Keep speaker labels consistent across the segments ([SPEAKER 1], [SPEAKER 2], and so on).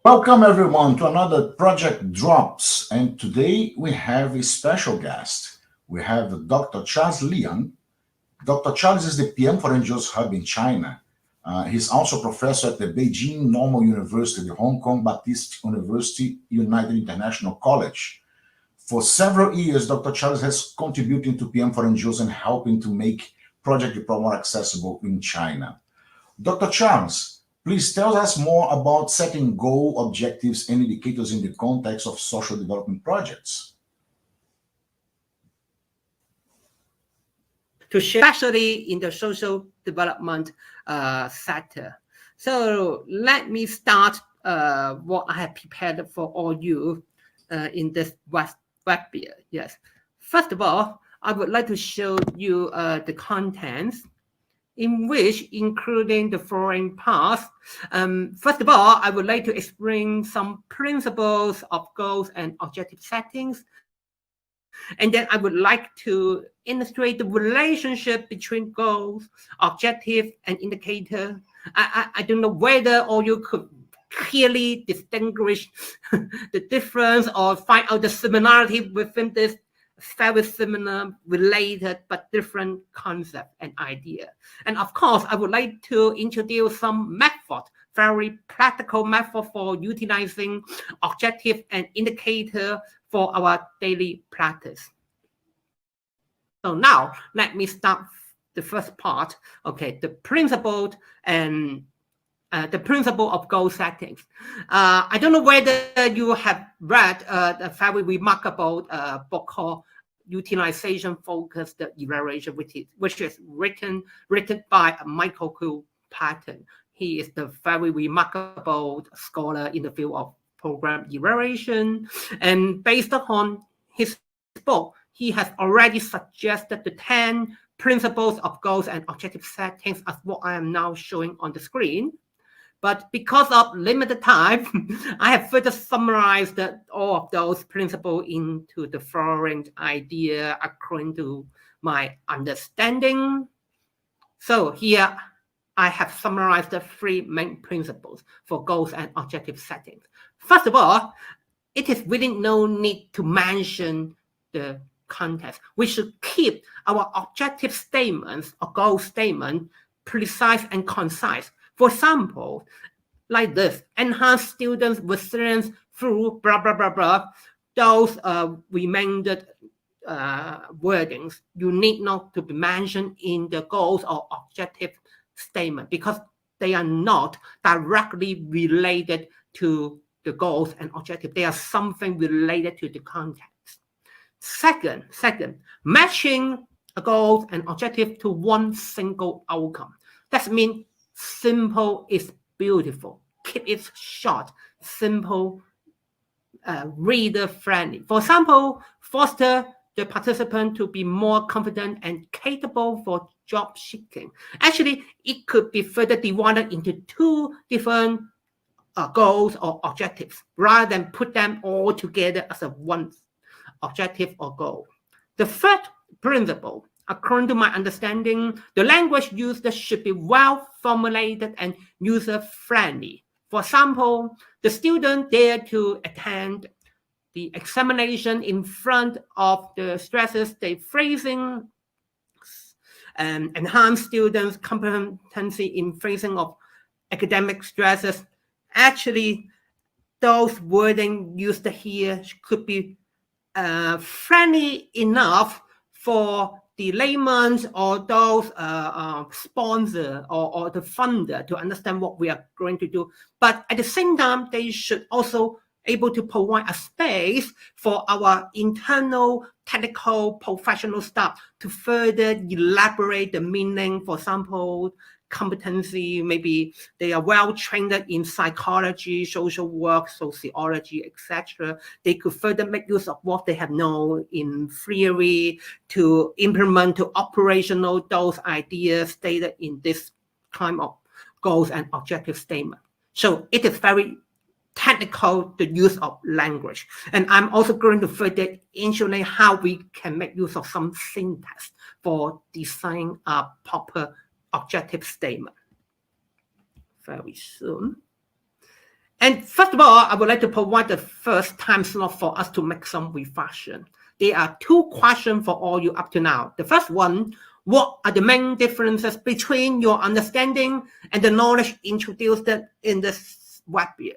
[SPEAKER 1] Welcome everyone to another Project Drops, and today we have a special guest. We have Dr. Charles Leung. Dr. Charles is the PM4NGOs Hub in China. He's also professor at the Beijing Normal University, the Hong Kong Baptist University United International College. For several years, Dr. Charles has contributed to PM4NGOs and helping to make Project Diploma more accessible in China. Dr. Charles, please tell us more about setting goal, objectives, and indicators in the context of social development projects.
[SPEAKER 2] Especially in the social development sector. So let me start what I have prepared for all you in this webinar. Yes. First of all, I would like to show you the contents in which including the following parts. First of all, I would like to explain some principles of goals and objective settings. And then I would like to illustrate the relationship between goals, objective, and indicator. I don't know whether all you could clearly distinguish the difference or find out the similarity within this very similar, related, but different concept and idea. And of course, I would like to introduce some method, very practical method for utilizing objective and indicator for our daily practice. So now, let me start the first part. Okay, the principle and the principle of goal settings. I don't know whether you have read a very remarkable book called Utilization Focused Evaluation, which is written by Michael Q. Patton. He is the very remarkable scholar in the field of program evaluation. And based upon his book, he has already suggested the 10 principles of goals and objective settings as what I am now showing on the screen. But because of limited time, I have further summarized all of those principles into the following idea according to my understanding. So here I have summarized the 3 main principles for goals and objective settings. First of all, it is really no need to mention the context. We should keep our objective statements or goal statement precise and concise. For example, like this, enhance students' resilience through blah, blah, blah, blah. Those remainder wordings, you need not to be mentioned in the goals or objective statement because they are not directly related to the goals and objective. They are something related to the context. Second, matching a goal and objective to one single outcome. That means simple is beautiful. Keep it short, simple, reader friendly. For example, foster the participant to be more confident and capable for job seeking. Actually, it could be further divided into 2 different goals or objectives rather than put them all together as a one objective or goal. The third principle, according to my understanding, the language used should be well formulated and user-friendly. For example, the student dare to attend the examination in front of the stresses they facing, and enhance students' competency in facing of academic stresses. Actually, those wording used here could be friendly enough for the layman or those sponsor or the funder to understand what we are going to do. But at the same time, they should also able to provide a space for our internal technical professional staff to further elaborate the meaning. For example, competency, maybe they are well trained in psychology, social work, sociology, etc. They could further make use of what they have known in theory to implement to operational those ideas stated in this kind of goals and objective statement. So it is very technical, the use of language. And I'm also going to further illustrate how we can make use of some syntax for designing a proper objective statement very soon. And first of all, I would like to provide the first time slot for us to make some reflection. There are two questions for all you up to now. The first one, what are the main differences between your understanding and the knowledge introduced in this webinar?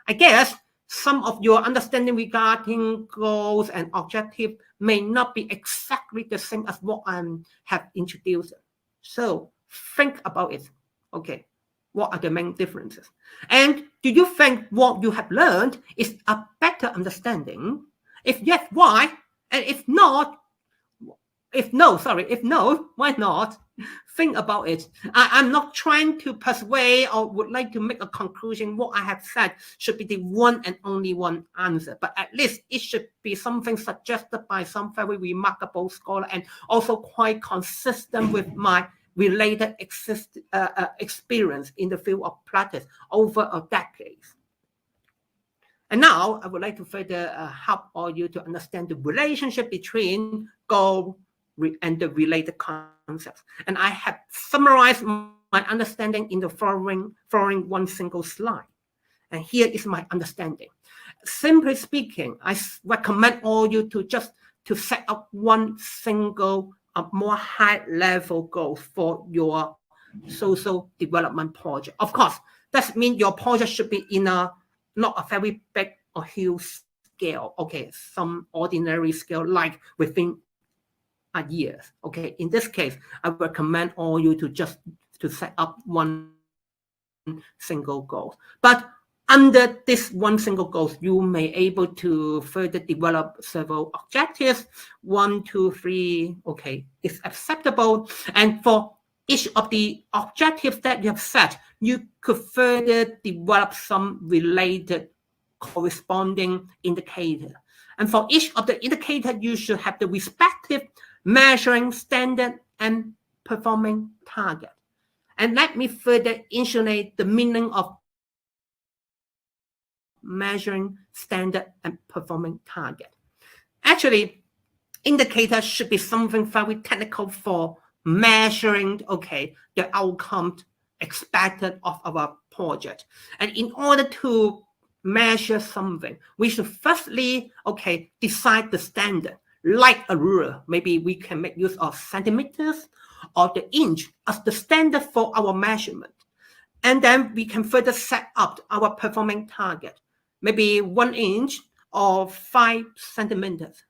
[SPEAKER 2] I guess some of your understanding regarding goals and objectives may not be exactly the same as what I have introduced. So think about it. Okay, what are the main differences? And do you think what you have learned is a better understanding? If yes, why? And if no, why not? Think about it. I'm not trying to persuade or would like to make a conclusion. What I have said should be the one and only one answer, but at least it should be something suggested by some very remarkable scholar and also quite consistent with my related experience in the field of practice over a decade. And now I would like to further help all you to understand the relationship between goal and the related concepts. And I have summarized my understanding in the following one single slide. And here is my understanding. Simply speaking, I recommend all you to set up one single more high-level goal for your social development project. Of course, that means your project should be in not a very big or huge scale. Okay, some ordinary scale like within a year. Okay, in this case, I recommend all you to set up one single goal. But under this one single goal, you may able to further develop several objectives. 1, 2, 3, okay, is acceptable. And for each of the objectives that you have set, you could further develop some related corresponding indicator. And for each of the indicator, you should have the respective measuring standard and performing target. And let me further insulate the meaning of measuring standard and performing target. Actually, indicator should be something very technical for measuring, okay, the outcome expected of our project. And in order to measure something, we should firstly, okay, decide the standard, like a rule. Maybe we can make use of centimeters or the inch as the standard for our measurement. And then we can further set up our performing target, maybe 1 inch or 5 centimeters,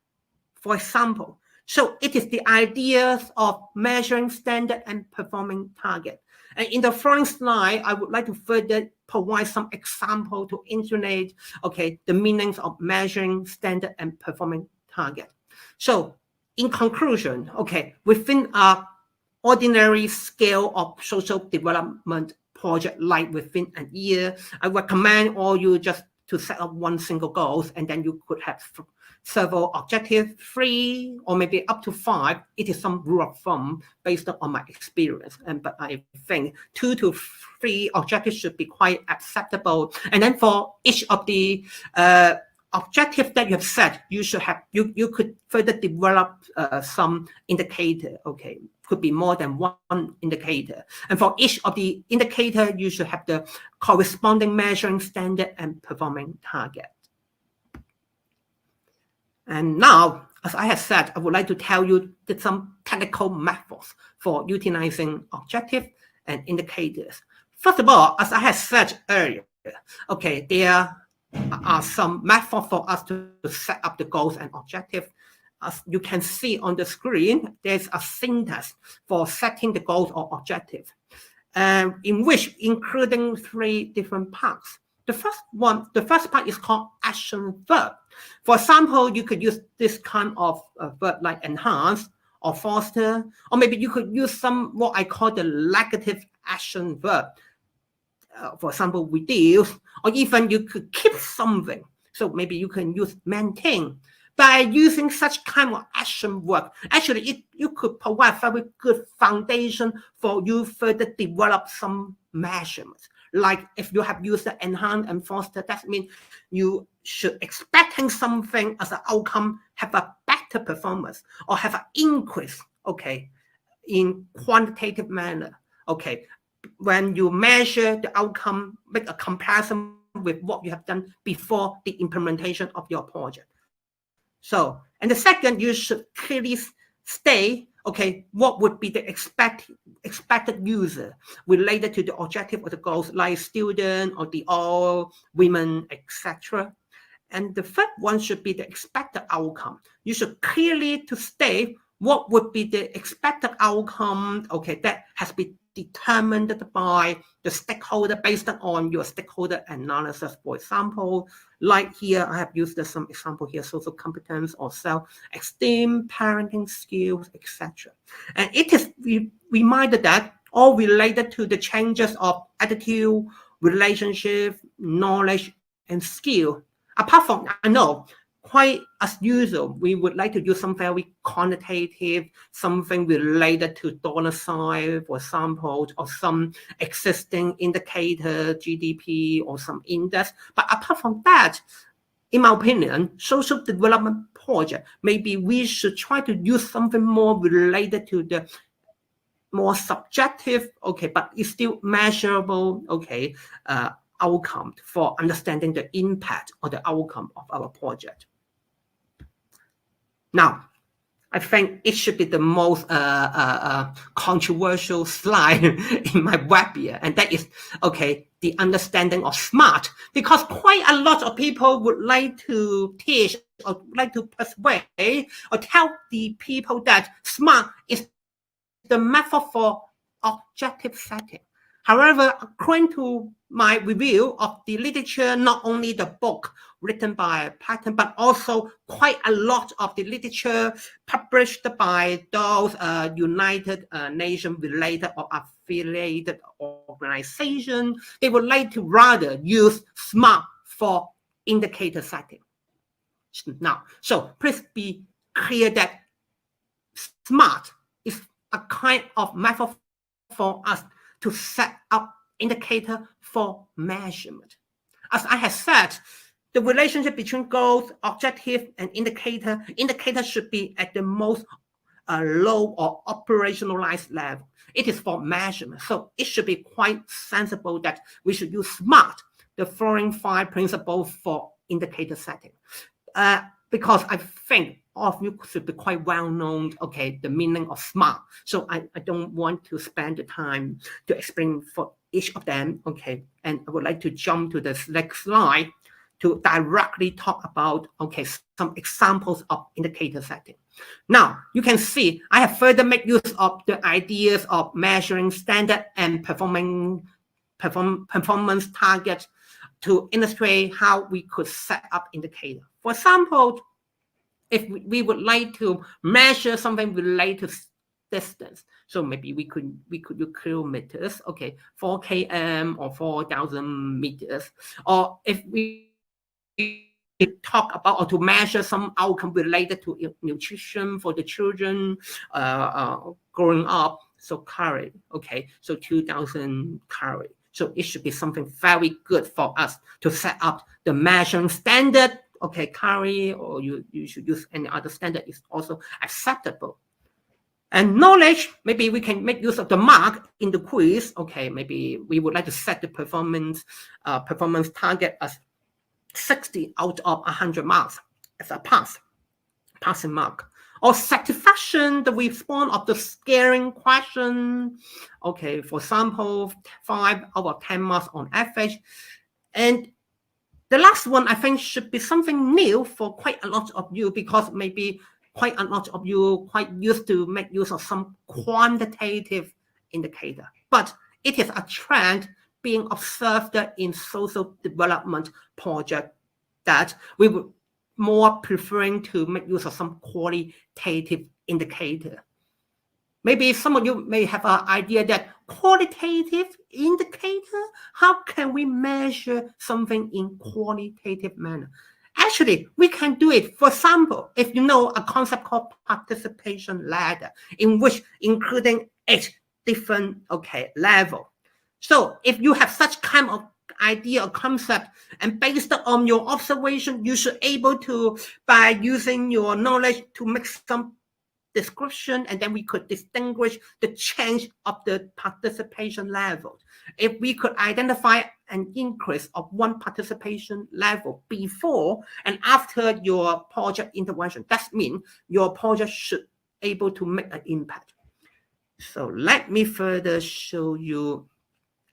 [SPEAKER 2] for example. So it is the ideas of measuring standard and performing target. And in the following slide, I would like to further provide some example to illustrate, okay, the meanings of measuring standard and performing target. So in conclusion, okay, within a ordinary scale of social development project like within a year, I recommend all you just to set up one single goal, and then you could have several objectives, 3 or maybe up to 5. It is some rule of thumb based on my experience. But I think 2 to 3 objectives should be quite acceptable. And then for each of the objectives that you have set, you should have you could further develop some indicator. Okay, could be more than one indicator. And for each of the indicator, you should have the corresponding measuring standard and performing target. And now, as I have said, I would like to tell you some technical methods for utilizing objectives and indicators. First of all, as I have said earlier, okay, there are some methods for us to set up the goals and objectives. As you can see on the screen, there's a syntax for setting the goals or objectives, in which including 3 different parts. The first part is called action verb. For example, you could use this kind of verb like enhance or foster, or maybe you could use some what I call the negative action verb. For example, reduce, or even you could keep something. So maybe you can use maintain. By using such kind of action work, actually you could provide very good foundation for you further develop some measurements. Like if you have used the enhance and foster, that means you should expecting something as an outcome have a better performance or have an increase, okay, in quantitative manner. Okay, when you measure the outcome, make a comparison with what you have done before the implementation of your project. So, and the second, you should clearly state, okay, what would be the expected user related to the objective or the goals, like student or the all women, etc. And the third one should be the expected outcome. You should clearly to state what would be the expected outcome, okay, that has been determined by the stakeholder based on your stakeholder analysis. For example, like here, I have used some example here, social competence or self-esteem, parenting skills, etc. And it is reminded that all related to the changes of attitude, relationship, knowledge, and skill. Apart from, I know, quite as usual, we would like to use some very quantitative, something related to dollar sign, for example, or some existing indicator, GDP, or some index. But apart from that, in my opinion, social development project, maybe we should try to use something more related to the more subjective, okay, but it's still measurable, okay, outcome for understanding the impact or the outcome of our project. Now, I think it should be the most controversial slide in my web here, and that is, okay, the understanding of SMART, because quite a lot of people would like to teach or like to persuade or tell the people that SMART is the method for objective setting. However, according to my review of the literature, not only the book written by Patton, but also quite a lot of the literature published by those United Nations related or affiliated organizations, they would like to rather use SMART for indicator setting. Now, so please be clear that SMART is a kind of method for us to set up indicator for measurement. As I have said, the relationship between goals, objective, and indicator should be at the most low or operationalized level. It is for measurement. So it should be quite sensible that we should use SMART, the following 5 principles for indicator setting. Because I think all of you should be quite well known, okay, the meaning of SMART. So I don't want to spend the time to explain for each of them, okay. And I would like to jump to the next slide to directly talk about, okay, some examples of indicator setting. Now, you can see I have further made use of the ideas of measuring standard and performance targets to illustrate how we could set up indicator. For example, if we would like to measure something related to distance, so maybe we could use kilometers, okay, 4 km or 4,000 meters. Or if we talk about or to measure some outcome related to nutrition for the children growing up, so calorie, okay, so 2,000 calorie. So it should be something very good for us to set up the measuring standard. Okay, calorie, or you should use any other standard is also acceptable. And knowledge, maybe we can make use of the mark in the quiz. Okay, maybe we would like to set the performance target as 60 out of 100 marks as a passing mark. Or satisfaction, the response of the scaling question. Okay, for example, 5 out of 10 marks on average. And the last one, I think, should be something new for quite a lot of you, because maybe quite a lot of you quite used to make use of some quantitative indicator. But it is a trend being observed in social development project that we would more preferring to make use of some qualitative indicator. Maybe some of you may have an idea that qualitative indicator, how can we measure something in qualitative manner? Actually, we can do it. For example, if you know a concept called participation ladder, in which including 8 different, okay, level. So if you have such kind of idea or concept, and based on your observation, you should able to, by using your knowledge, to make some description, and then we could distinguish the change of the participation level. If we could identify an increase of one participation level before and after your project intervention, that means your project should be able to make an impact. So let me further show you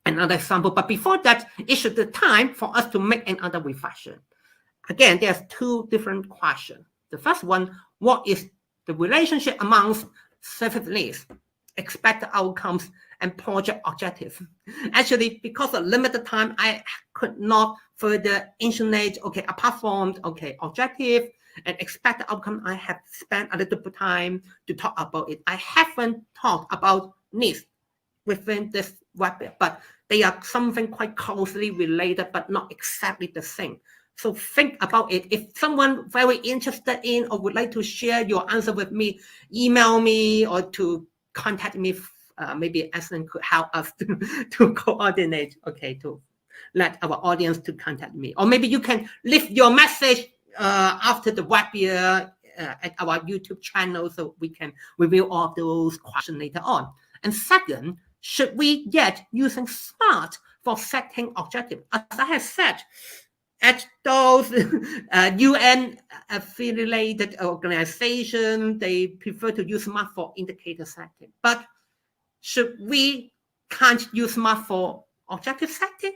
[SPEAKER 2] another example. But before that, it should be time for us to make another reflection. Again, there's two different questions. The first one, what is the relationship amongst service needs, expected outcomes, and project objectives? Actually, because of limited time, I could not further insinuate, apart from, objective and expected outcome, I have spent a little bit of time to talk about it. I haven't talked about needs within this webinar, but they are something quite closely related, but not exactly the same. So think about it. If someone very interested in or would like to share your answer with me, email me or to contact me. Maybe Aslan could help us to coordinate, to let our audience to contact me. Or maybe you can leave your message after the webinar at our YouTube channel so we can review all of those questions later on. And second, should we yet using SMART for setting objectives? As I have said, at those UN affiliated organizations, they prefer to use SMART for indicator setting. But should we can't use SMART for objective setting?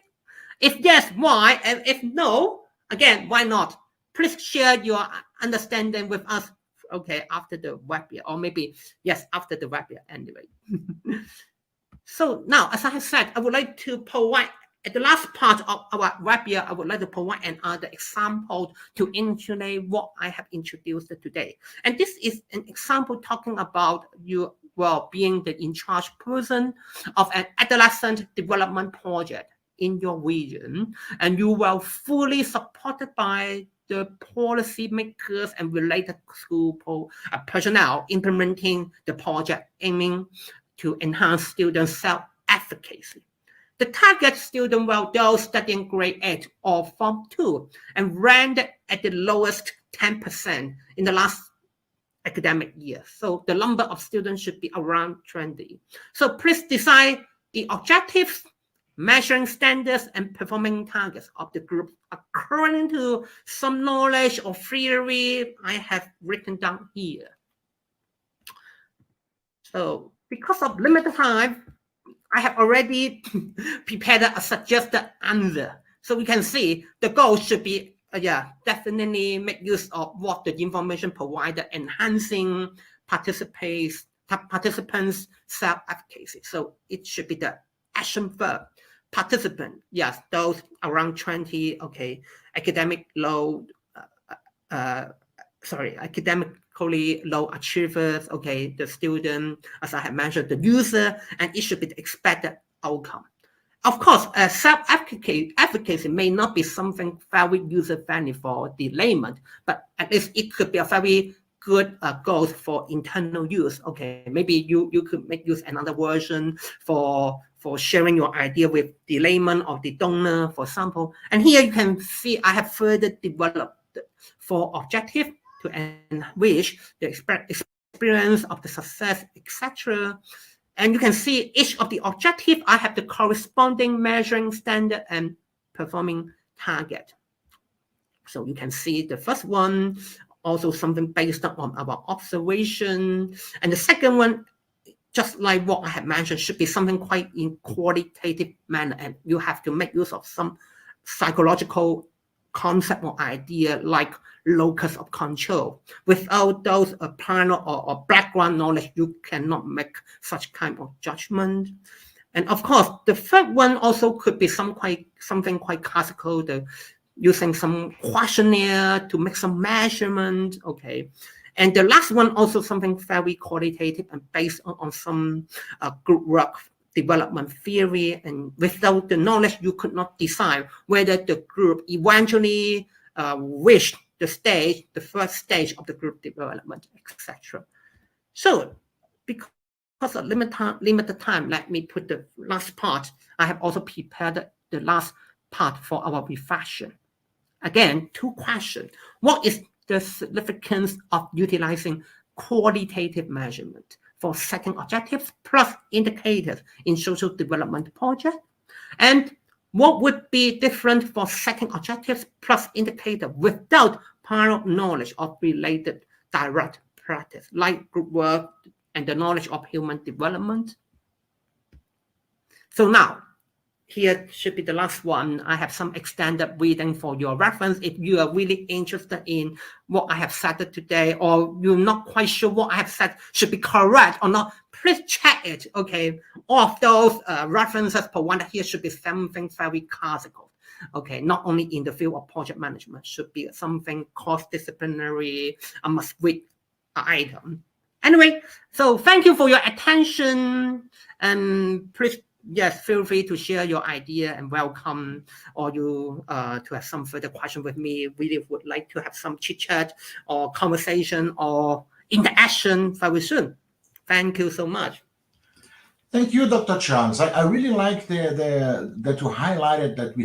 [SPEAKER 2] If yes, why? And if no, again, why not? Please share your understanding with us, after the webinar, or maybe, yes, after the webinar anyway. So now, as I have said, I would like to provide, at the last part of our webinar, I would like to provide another example to illustrate what I have introduced today. And this is an example talking about you, being the in-charge person of an adolescent development project in your region, and you were fully supported by the policymakers and related school personnel implementing the project, aiming to enhance student self-efficacy. The target student were those studying grade 8 or Form 2 and ranked at the lowest 10% in the last academic year. So the number of students should be around 20. So please decide the objectives, measuring standards, and performing targets of the group according to some knowledge or theory I have written down here. So because of limited time, I have already prepared a suggested answer. So we can see the goal should be, definitely make use of what the information provided, enhancing participants' self-efficacy. So it should be the action verb. Participant, yes, those around 20, academically low achievers, the student, as I have mentioned, the user, and it should be the expected outcome. Of course, self-efficacy may not be something very user-friendly for the layman, but at least it could be a very good goal for internal use. Maybe you could make use another version for sharing your idea with the layman or the donor, for example. And here you can see I have further developed for objective to enrich the experience of the success, etc. And you can see each of the objective, I have the corresponding measuring standard and performing target. So you can see the first one, also something based on our observation. And the second one, just like what I have mentioned, should be something quite in qualitative manner. And you have to make use of some psychological concept or idea like locus of control. Without those prior or background knowledge, you cannot make such kind of judgment. And of course, the third one also could be something quite classical, using some questionnaire to make some measurement, And the last one also something very qualitative and based on some group work development theory. And without the knowledge, you could not decide whether the group eventually reached the first stage of the group development, etc. So because of limited time, let me put the last part. I have also prepared the last part for our reflection. Again, two questions. What is the significance of utilizing qualitative measurement for setting objectives plus indicators in social development project? And what would be different for setting objectives plus indicators without prior knowledge of related direct practice, like group work and the knowledge of human development? So now, here should be the last one. I have some extended reading for your reference. If you are really interested in what I have said today, or you're not quite sure what I have said should be correct or not, please check it, okay? All of those references provided here should be something very classical, okay? Not only in the field of project management, should be something cross-disciplinary, a must-read item. Anyway, so thank you for your attention, and please, yes, feel free to share your idea and welcome, or you to have some further question with me. Really would like to have some chit chat or conversation or interaction very soon. Thank you so much.
[SPEAKER 1] Thank you, Dr. Charles. I really like that you highlighted that we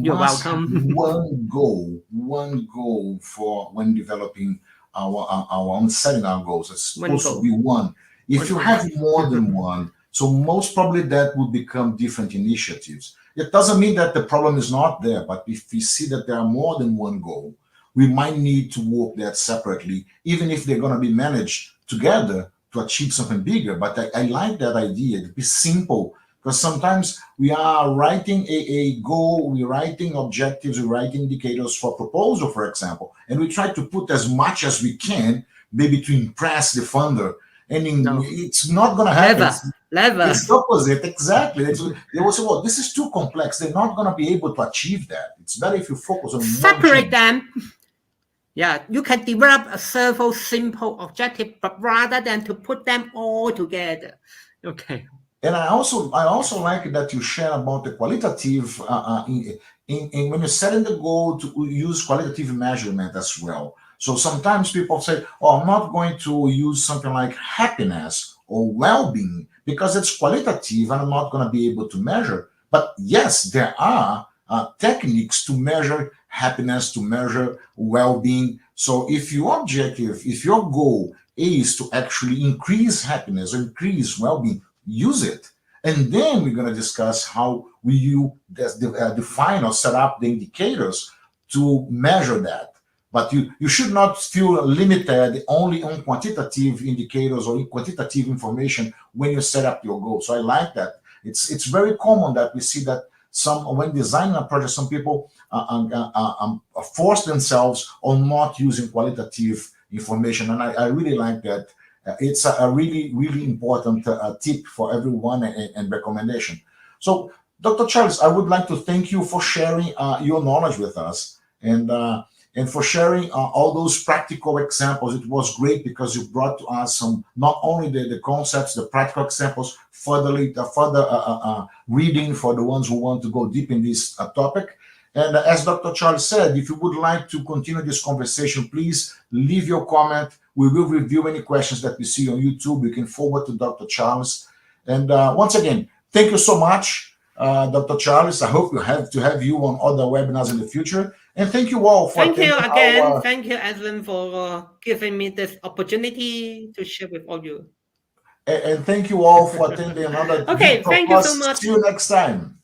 [SPEAKER 2] You're
[SPEAKER 1] must
[SPEAKER 2] welcome.
[SPEAKER 1] have one goal for when developing our setting our goals. It's supposed to be one. If you have more than one, so most probably that would become different initiatives. It doesn't mean that the problem is not there, but if we see that there are more than one goal, we might need to work that separately, even if they're going to be managed together to achieve something bigger. But I like that idea to be simple, because sometimes we are writing a goal, we're writing objectives, we're writing indicators for proposal, for example, and we try to put as much as we can, maybe to impress the funder. And it's not going to happen.
[SPEAKER 2] Never.
[SPEAKER 1] It's the opposite, exactly. They will say, well, this is too complex. They're not going to be able to achieve that. It's better if you focus on
[SPEAKER 2] separate them. Yeah, you can develop several simple objectives, but rather than to put them all together. Okay.
[SPEAKER 1] And I also like that you share about the qualitative, in when you're setting the goal, to use qualitative measurement as well. So sometimes people say, oh, I'm not going to use something like happiness or well-being because it's qualitative and I'm not going to be able to measure. But yes, there are techniques to measure happiness, to measure well-being. So if your objective, if your goal is to actually increase happiness or increase well-being, use it. And then we're going to discuss how you define or set up the indicators to measure that. But you should not feel limited only on quantitative indicators or quantitative information when you set up your goal. So I like that. It's very common that we see that when designing a project, some people force themselves on not using qualitative information. And I really like that. It's a really, really important tip for everyone and recommendation. So, Dr. Charles, I would like to thank you for sharing your knowledge with us and for sharing all those practical examples. It was great because you brought to us some, not only the concepts, the practical examples, further reading for the ones who want to go deep in this topic. And as Dr. Charles said, if you would like to continue this conversation, please leave your comment. We will review any questions that we see on YouTube. You can forward to Dr. Charles. And once again, thank you so much, Dr. Charles. I hope to have you on other webinars in the future. And thank you all for
[SPEAKER 2] thank you again. Thank you, Edwin, for giving me this opportunity to share with all you.
[SPEAKER 1] And thank you all for attending another.
[SPEAKER 2] Okay, thank you so much.
[SPEAKER 1] See you next time.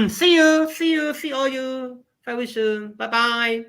[SPEAKER 2] See all you very soon. Bye-bye.